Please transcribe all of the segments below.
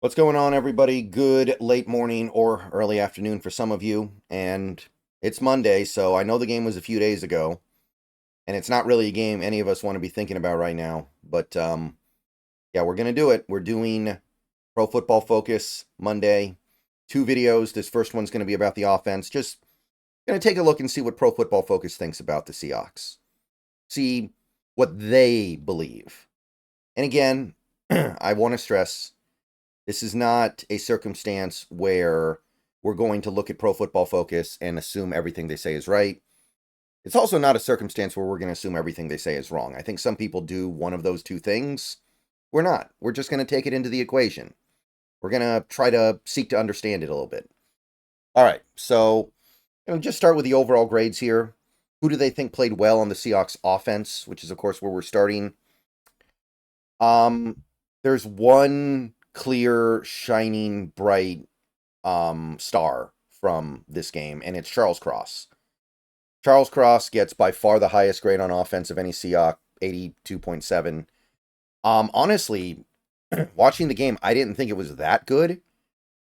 What's going on, everybody? Good late morning or early afternoon for some of you. And it's Monday, so I know the game was a few days ago, and it's not really a game any of us want to be thinking about right now. But yeah, we're gonna do it. We're doing Pro Football Focus Monday. Two videos. This first one's gonna be about the offense. Just gonna take a look and see what Pro Football Focus thinks about the Seahawks. See what they believe. And again, I want to stress this is not a circumstance where we're going to look at Pro Football Focus and assume everything they say is right. It's also not a circumstance where we're going to assume everything they say is wrong. I think some people do one of those two things. We're not. We're just going to take it into the equation. We're going to try to seek to understand it a little bit. All right, so just start with the overall grades here. Who do they think played well on the Seahawks offense, which is, of course, where we're starting? There's one clear, shining, bright star from this game, and it's Charles Cross. Charles Cross gets by far the highest grade on offense of any Seahawk, 82.7. Honestly, watching the game, I didn't think it was that good,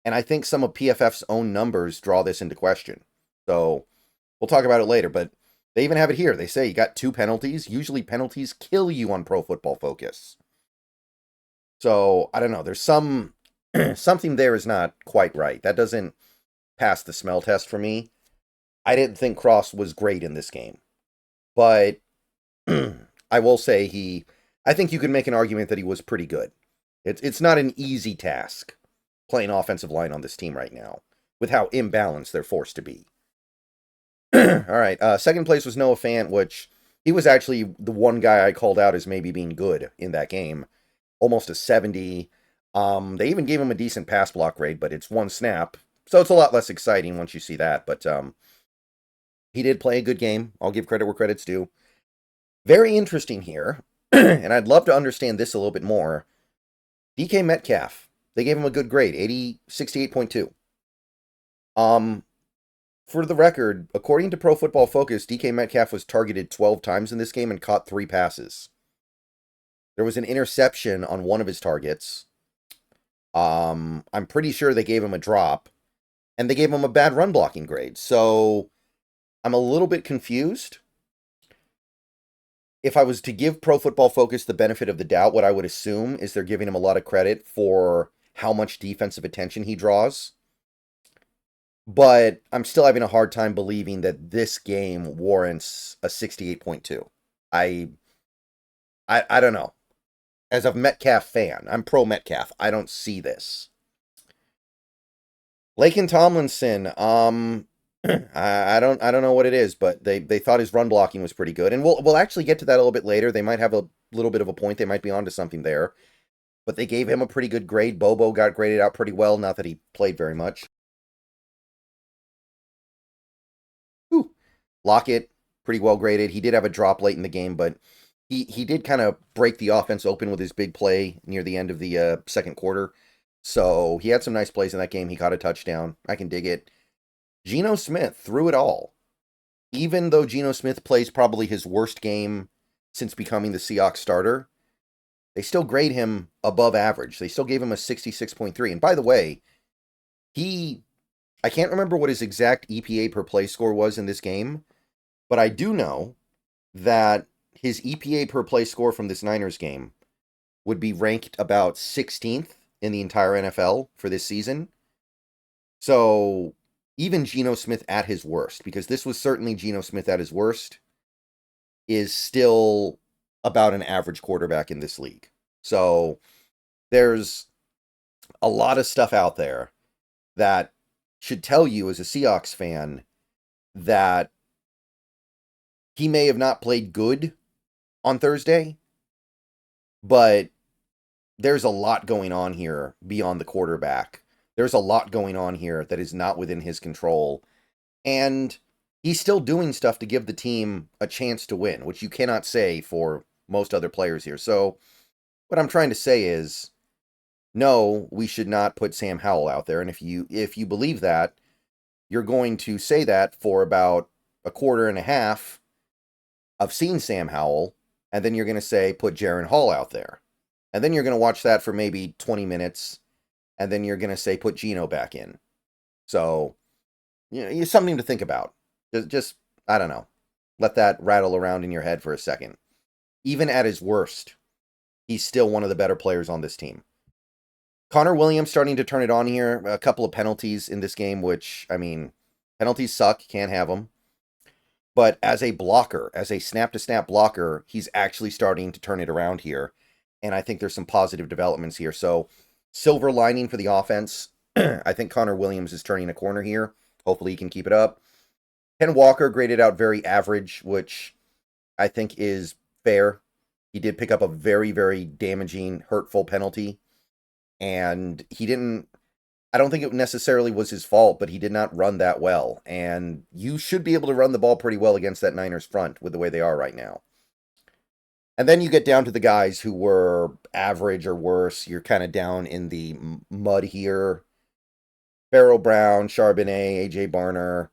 and I think some of PFF's own numbers draw this into question. So we'll talk about it later, but they even have it here. They say you got 2 penalties. Usually penalties kill you on Pro Football Focus. So, I don't know. There's something there is not quite right. That doesn't pass the smell test for me. I didn't think Cross was great in this game. But I will say I think you can make an argument that he was pretty good. It's not an easy task playing offensive line on this team right now with how imbalanced they're forced to be. All right. Second place was Noah Fant, which he was actually the one guy I called out as maybe being good in that game. Almost a 70. They even gave him a decent pass block grade, but it's one snap. So it's a lot less exciting once you see that. But he did play a good game. I'll give credit where credit's due. Very interesting here, and I'd love to understand this a little bit more. DK Metcalf, they gave him a good grade, 68.2. For the record, according to Pro Football Focus, DK Metcalf was targeted 12 times in this game and caught 3 passes. There was an interception on one of his targets. I'm pretty sure they gave him a drop, and they gave him a bad run blocking grade. So I'm a little bit confused. If I was to give Pro Football Focus the benefit of the doubt, what I would assume is they're giving him a lot of credit for how much defensive attention he draws. But I'm still having a hard time believing that this game warrants a 68.2. I don't know. As a Metcalf fan, I'm pro Metcalf. I don't see this. Laken Tomlinson, I don't know what it is, but they thought his run blocking was pretty good, and we'll actually get to that a little bit later. They might have a little bit of a point. They might be onto something there, but they gave him a pretty good grade. Bobo got graded out pretty well. Not that he played very much. Whew. Lockett, pretty well graded. He did have a drop late in the game, but he did kind of break the offense open with his big play near the end of the second quarter. So he had some nice plays in that game. He caught a touchdown. I can dig it. Geno Smith threw it all. Even though Geno Smith plays probably his worst game since becoming the Seahawks starter, they still grade him above average. They still gave him a 66.3. And by the way, I can't remember what his exact EPA per play score was in this game, but I do know that his EPA per play score from this Niners game would be ranked about 16th in the entire NFL for this season. So even Geno Smith at his worst, because this was certainly Geno Smith at his worst, is still about an average quarterback in this league. So there's a lot of stuff out there that should tell you as a Seahawks fan that he may have not played good on Thursday, but there's a lot going on here beyond the quarterback. There's a lot going on here that is not within his control, and he's still doing stuff to give the team a chance to win, which you cannot say for most other players here. So what I'm trying to say is, no, we should not put Sam Howell out there, and if you believe that, you're going to say that for about a quarter and a half of seeing Sam Howell, and then you're going to say, put Jaren Hall out there. And then you're going to watch that for maybe 20 minutes, and then you're going to say put Gino back in. So, it's something to think about. Just, I don't know. Let that rattle around in your head for a second. Even at his worst, he's still one of the better players on this team. Connor Williams starting to turn it on here. A couple of penalties in this game, which, I mean, penalties suck. Can't have them. But as a blocker, as a snap-to-snap blocker, he's actually starting to turn it around here. And I think there's some positive developments here. So, silver lining for the offense. I think Connor Williams is turning a corner here. Hopefully he can keep it up. Ken Walker graded out very average, which I think is fair. He did pick up a very, very damaging, hurtful penalty. And I don't think it necessarily was his fault, but he did not run that well. And you should be able to run the ball pretty well against that Niners front with the way they are right now. And then you get down to the guys who were average or worse. You're kind of down in the mud here. Farrell Brown, Charbonnet, AJ Barner.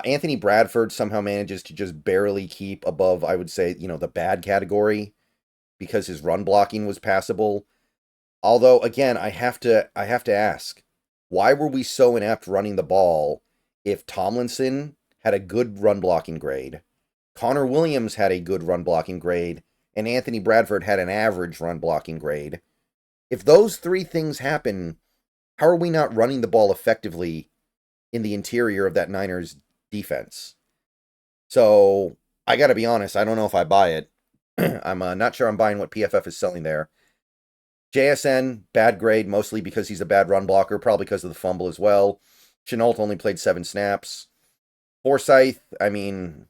Anthony Bradford somehow manages to just barely keep above, I would say, the bad category because his run blocking was passable. Although, again, I have to ask, why were we so inept running the ball if Tomlinson had a good run blocking grade, Connor Williams had a good run blocking grade, and Anthony Bradford had an average run blocking grade? If those three things happen, how are we not running the ball effectively in the interior of that Niners defense? So, I got to be honest, I don't know if I buy it. I'm not sure I'm buying what PFF is selling there. JSN, bad grade, mostly because he's a bad run blocker, probably because of the fumble as well. Chenault only played 7 snaps. Forsyth, I mean,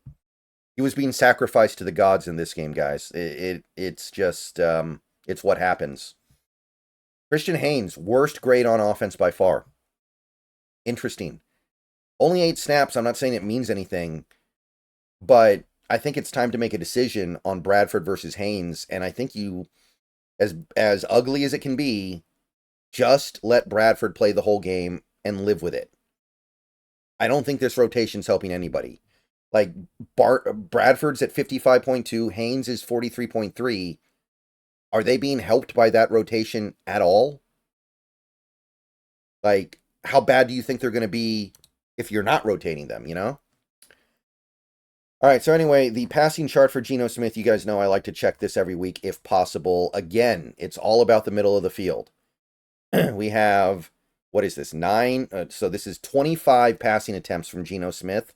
he was being sacrificed to the gods in this game, guys. It's just, it's what happens. Christian Haynes, worst grade on offense by far. Interesting. Only 8 snaps, I'm not saying it means anything, but I think it's time to make a decision on Bradford versus Haynes, and I think you, as ugly as it can be, just let Bradford play the whole game and live with it. I don't think this rotation's helping anybody. Like, Bradford's at 55.2, Haynes is 43.3. Are they being helped by that rotation at all? Like, how bad do you think they're going to be if you're not rotating them, All right, so anyway, the passing chart for Geno Smith, you guys know I like to check this every week if possible. Again, it's all about the middle of the field. We have, what is this, 9? So this is 25 passing attempts from Geno Smith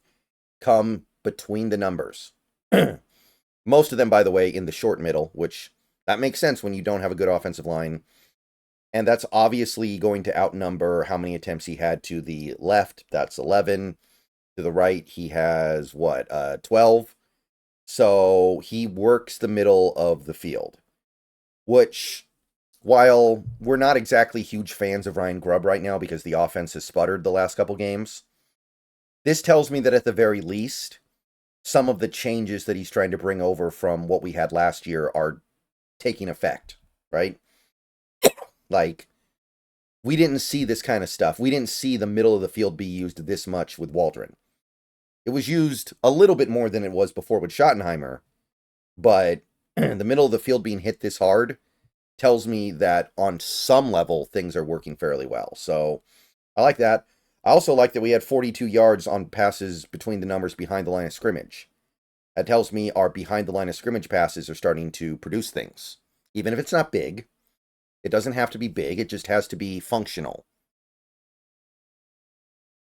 come between the numbers. Most of them, by the way, in the short middle, which that makes sense when you don't have a good offensive line. And that's obviously going to outnumber how many attempts he had to the left. That's 11. To the right, he has, 12? So he works the middle of the field. Which, while we're not exactly huge fans of Ryan Grubb right now because the offense has sputtered the last couple games, this tells me that at the very least, some of the changes that he's trying to bring over from what we had last year are taking effect, right? Like, we didn't see this kind of stuff. We didn't see the middle of the field be used this much with Waldron. It was used a little bit more than it was before with Schottenheimer, but the middle of the field being hit this hard tells me that on some level, things are working fairly well. So I like that. I also like that we had 42 yards on passes between the numbers behind the line of scrimmage. That tells me our behind the line of scrimmage passes are starting to produce things. Even if it's not big, it doesn't have to be big. It just has to be functional.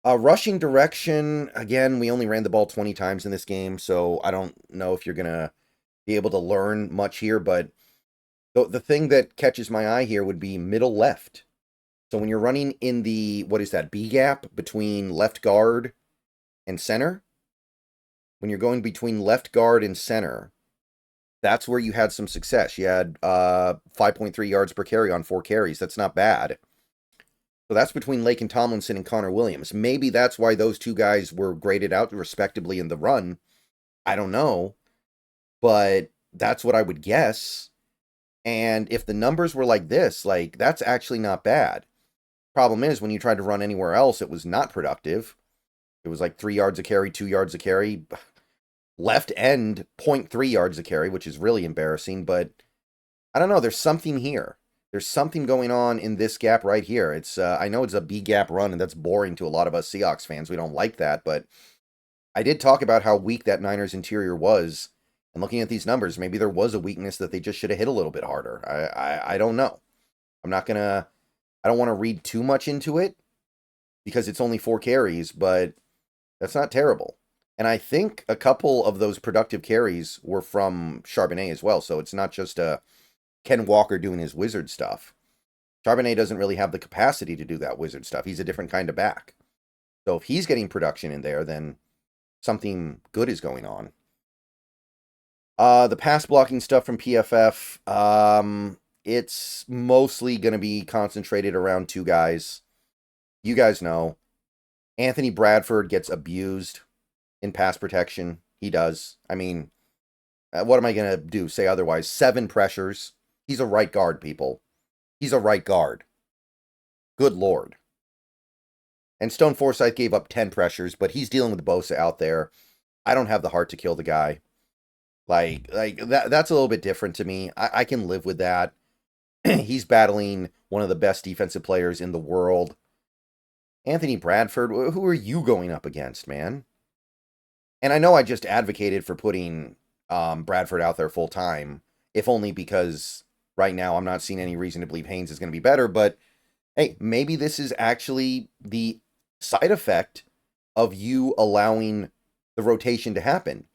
Rushing direction, again, we only ran the ball 20 times in this game, so I don't know if you're going to be able to learn much here, but the thing that catches my eye here would be middle left. So when you're running in the, B gap between left guard and center, when you're going between left guard and center, that's where you had some success. You had 5.3 yards per carry on 4 carries. That's not bad. So that's between Lake and Tomlinson and Connor Williams. Maybe that's why those two guys were graded out respectively in the run. I don't know. But that's what I would guess. And if the numbers were like this, that's actually not bad. Problem is, when you tried to run anywhere else, it was not productive. It was 3 yards a carry, 2 yards a carry. Left end, 0.3 yards a carry, which is really embarrassing. But I don't know. There's something here. There's something going on in this gap right here. It's I know it's a B gap run, and that's boring to a lot of us Seahawks fans. We don't like that, but I did talk about how weak that Niners interior was. And looking at these numbers, maybe there was a weakness that they just should have hit a little bit harder. I don't know. I'm not gonna. I don't want to read too much into it because it's only 4 carries, but that's not terrible. And I think a couple of those productive carries were from Charbonnet as well. So it's not just Ken Walker doing his wizard stuff. Charbonnet doesn't really have the capacity to do that wizard stuff. He's a different kind of back. So if he's getting production in there, then something good is going on. The pass blocking stuff from PFF, it's mostly going to be concentrated around 2 guys. You guys know. Anthony Bradford gets abused in pass protection. He does. I mean, what am I going to do? Say otherwise. 7 pressures. He's a right guard, people. He's a right guard. Good Lord. And Stone Forsythe gave up 10 pressures, but he's dealing with Bosa out there. I don't have the heart to kill the guy. Like that's a little bit different to me. I can live with that. He's battling one of the best defensive players in the world. Anthony Bradford, who are you going up against, man? And I know I just advocated for putting Bradford out there full time, if only because right now I'm not seeing any reason to believe Haynes is going to be better. But hey, maybe this is actually the side effect of you allowing the rotation to happen.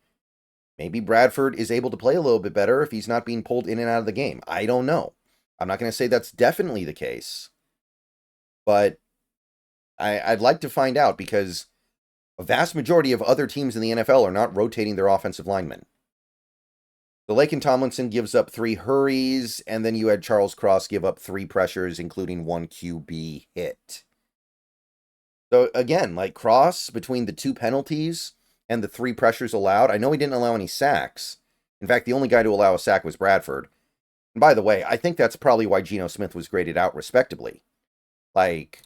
Maybe Bradford is able to play a little bit better if he's not being pulled in and out of the game. I don't know. I'm not going to say that's definitely the case, but I'd like to find out because a vast majority of other teams in the NFL are not rotating their offensive linemen. The Laken Tomlinson gives up 3 hurries, and then you had Charles Cross give up 3 pressures, including 1 QB hit. So again, like Cross, between the 2 penalties and the 3 pressures allowed, I know he didn't allow any sacks. In fact, the only guy to allow a sack was Bradford. And by the way, I think that's probably why Geno Smith was graded out respectably. Like,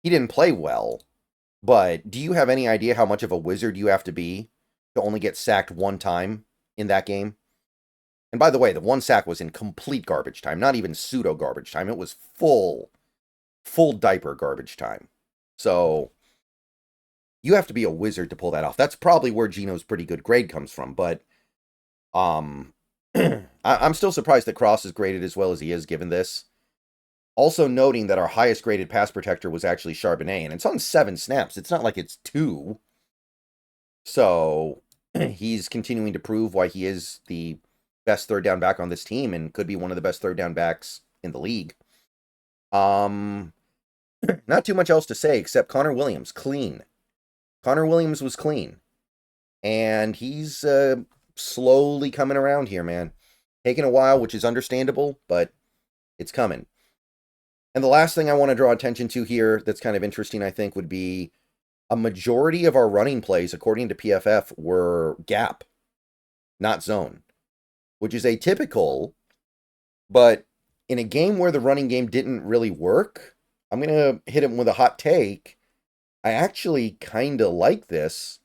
he didn't play well, but do you have any idea how much of a wizard you have to be to only get sacked 1 time in that game? And by the way, the 1 sack was in complete garbage time, not even pseudo garbage time. It was full diaper garbage time. So you have to be a wizard to pull that off. That's probably where Geno's pretty good grade comes from, but I'm still surprised that Cross is graded as well as he is given this. Also noting that our highest graded pass protector was actually Charbonnet, and it's on 7 snaps. It's not like it's 2. So he's continuing to prove why he is the best 3rd down back on this team and could be one of the best 3rd down backs in the league. Not too much else to say except Connor Williams, clean. Connor Williams was clean. And he's slowly coming around here, man. Taking a while, which is understandable, but it's coming. And the last thing I want to draw attention to here that's kind of interesting, I think, would be a majority of our running plays, according to PFF, were gap, not zone, which is atypical. But in a game where the running game didn't really work, I'm going to hit him with a hot take. I actually kind of like this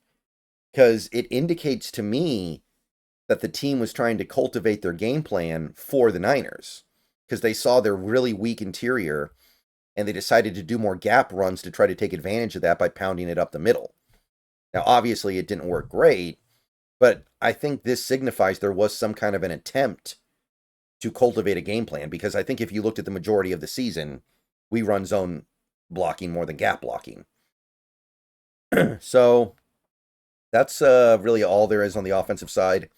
because it indicates to me that the team was trying to cultivate their game plan for the Niners because they saw their really weak interior and they decided to do more gap runs to try to take advantage of that by pounding it up the middle. Now, obviously, it didn't work great, but I think this signifies there was some kind of an attempt to cultivate a game plan because I think if you looked at the majority of the season, we run zone blocking more than gap blocking. So that's really all there is on the offensive side.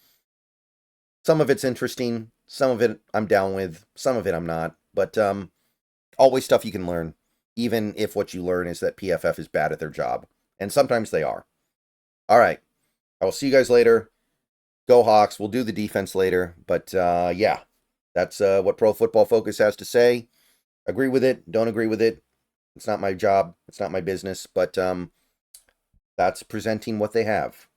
Some of it's interesting. Some of it I'm down with. Some of it I'm not. But always stuff you can learn, even if what you learn is that PFF is bad at their job. And sometimes they are. All right. I will see you guys later. Go Hawks. We'll do the defense later. But yeah, that's what Pro Football Focus has to say. Agree with it. Don't agree with it. It's not my job. It's not my business. But that's presenting what they have.